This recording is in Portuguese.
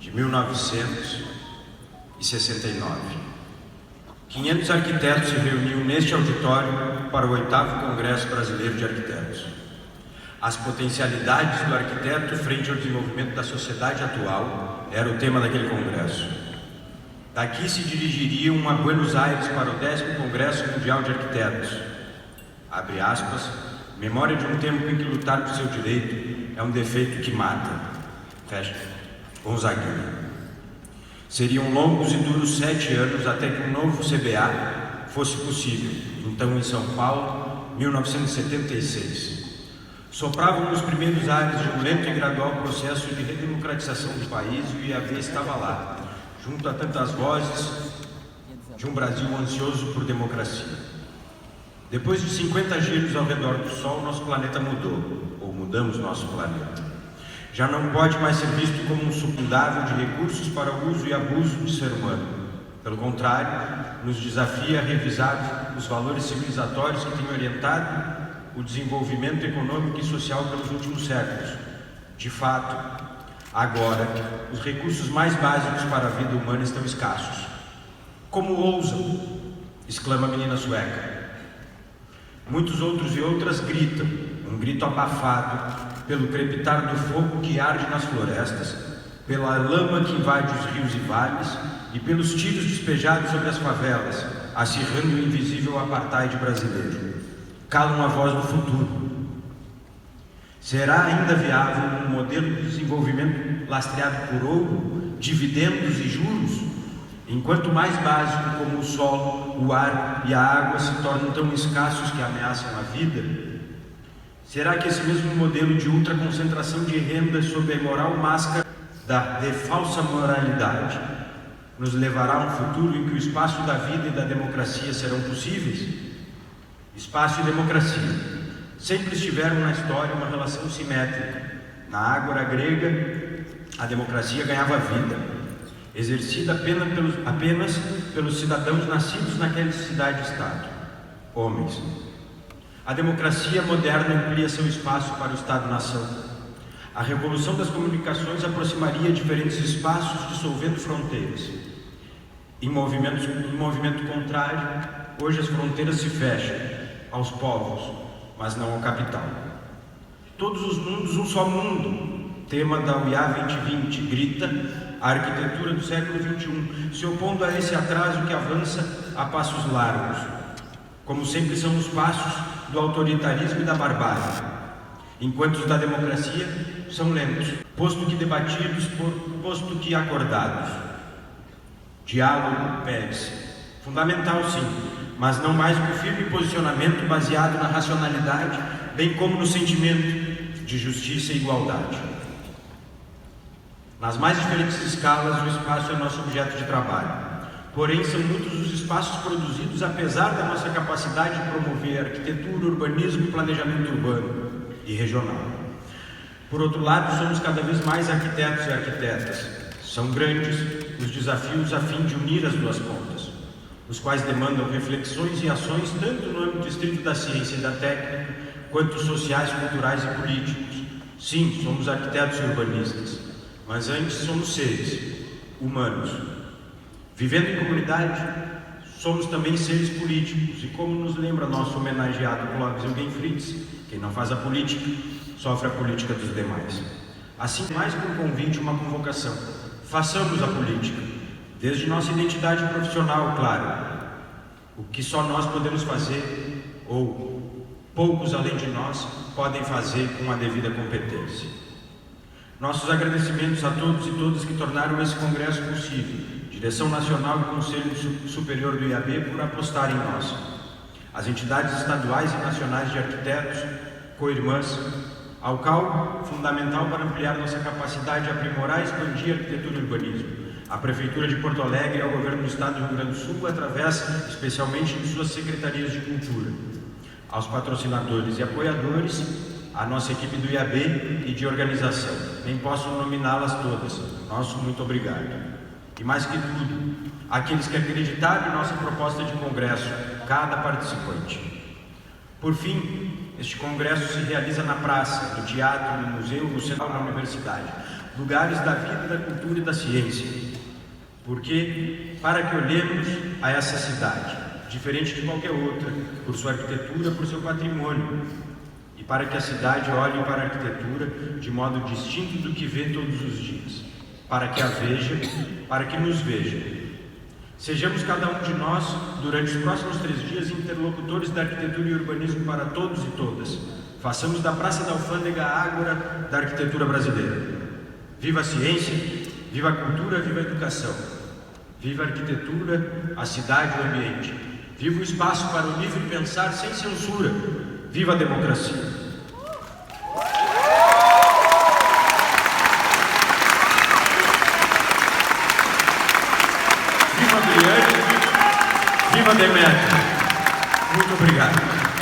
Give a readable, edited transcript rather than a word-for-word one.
de 1969. 500 arquitetos se reuniam neste auditório para o 8º Congresso Brasileiro de Arquitetos. As potencialidades do arquiteto frente ao desenvolvimento da sociedade atual era o tema daquele congresso. Daqui se dirigiriam a Buenos Aires para o 10º Congresso Mundial de Arquitetos. Abre aspas, memória de um tempo em que lutar por seu direito é um defeito que mata. Fecha. Gonzaguinha. Seriam longos e duros 7 anos até que um novo CBA fosse possível, então em São Paulo, 1976. Sopravam nos primeiros ares de um lento e gradual processo de redemocratização do país e o IAB estava lá, junto a tantas vozes de um Brasil ansioso por democracia. Depois de 50 giros ao redor do Sol, nosso planeta mudou, ou mudamos nosso planeta. Já não pode mais ser visto como um sucundável de recursos para o uso e abuso do ser humano. Pelo contrário, nos desafia a revisar os valores civilizatórios que têm orientado o desenvolvimento econômico e social pelos últimos séculos. De fato, agora, os recursos mais básicos para a vida humana estão escassos. Como ousam? Exclama a menina sueca. Muitos outros e outras gritam, um grito abafado pelo crepitar do fogo que arde nas florestas, pela lama que invade os rios e vales e pelos tiros despejados sobre as favelas, acirrando o invisível apartheid brasileiro. Calam a voz do futuro. Será ainda viável um modelo de desenvolvimento lastreado por ouro, dividendos e juros? Enquanto mais básico como o solo, o ar e a água se tornam tão escassos que ameaçam a vida? Será que esse mesmo modelo de ultraconcentração de renda sob a imoral máscara de falsa moralidade nos levará a um futuro em que o espaço da vida e da democracia serão possíveis? Espaço e democracia sempre estiveram na história uma relação simétrica. Na ágora grega, a democracia ganhava vida, exercida apenas pelos cidadãos nascidos naquela cidade-estado, homens. A democracia moderna amplia seu espaço para o Estado-nação. A revolução das comunicações aproximaria diferentes espaços, dissolvendo fronteiras. Em movimento contrário, hoje as fronteiras se fecham aos povos, mas não ao capital. Todos os mundos, um só mundo, tema da UIA 2020, grita a arquitetura do século XXI, se opondo a esse atraso que avança a passos largos, como sempre são os passos do autoritarismo e da barbárie, enquanto os da democracia são lentos, posto que debatidos, posto que acordados. Diálogo pede-se, fundamental sim, mas não mais que o firme posicionamento baseado na racionalidade, bem como no sentimento de justiça e igualdade. Nas mais diferentes escalas, o espaço é nosso objeto de trabalho. Porém, são muitos os espaços produzidos, apesar da nossa capacidade de promover arquitetura, urbanismo e planejamento urbano e regional. Por outro lado, somos cada vez mais arquitetos e arquitetas. São grandes os desafios a fim de unir as duas pontas, os quais demandam reflexões e ações tanto no âmbito estrito da ciência e da técnica, quanto sociais, culturais e políticos. Sim, somos arquitetos e urbanistas, mas antes somos seres humanos. Vivendo em comunidade, somos também seres políticos, e como nos lembra nosso homenageado Clóvis Eugen Fritz, quem não faz a política, sofre a política dos demais. Assim, mais que um convite, uma convocação, façamos a política, desde nossa identidade profissional, claro, o que só nós podemos fazer, ou poucos além de nós, podem fazer com a devida competência. Nossos agradecimentos a todos e todas que tornaram esse congresso possível, Direção Nacional e Conselho Superior do IAB por apostar em nós. As entidades estaduais e nacionais de arquitetos, co-irmãs, ao CAL, fundamental para ampliar nossa capacidade de aprimorar e expandir a arquitetura e urbanismo. A Prefeitura de Porto Alegre e ao Governo do Estado do Rio Grande do Sul, através, especialmente, de suas secretarias de cultura. Aos patrocinadores e apoiadores, a nossa equipe do IAB e de organização. Nem posso nominá-las todas. Nosso muito obrigado. E mais que tudo, aqueles que acreditaram em nossa proposta de congresso, cada participante. Por fim, este congresso se realiza na praça, no teatro, no museu, no centro, na universidade. lugares da vida, da cultura e da ciência. Porque, para que olhemos a essa cidade, diferente de qualquer outra, por sua arquitetura, por seu patrimônio, e para que a cidade olhe para a arquitetura de modo distinto do que vê todos os dias, para que a veja, para que nos veja. Sejamos cada um de nós, durante os próximos 3 dias, interlocutores da arquitetura e urbanismo para todos e todas. Façamos da Praça da Alfândega a ágora da arquitetura brasileira. Viva a ciência, viva a cultura, viva a educação. Viva a arquitetura, a cidade e o ambiente. Viva o espaço para o livre pensar sem censura. Viva a democracia. Viva a Brilhante, viva a Demétrio. Muito obrigado.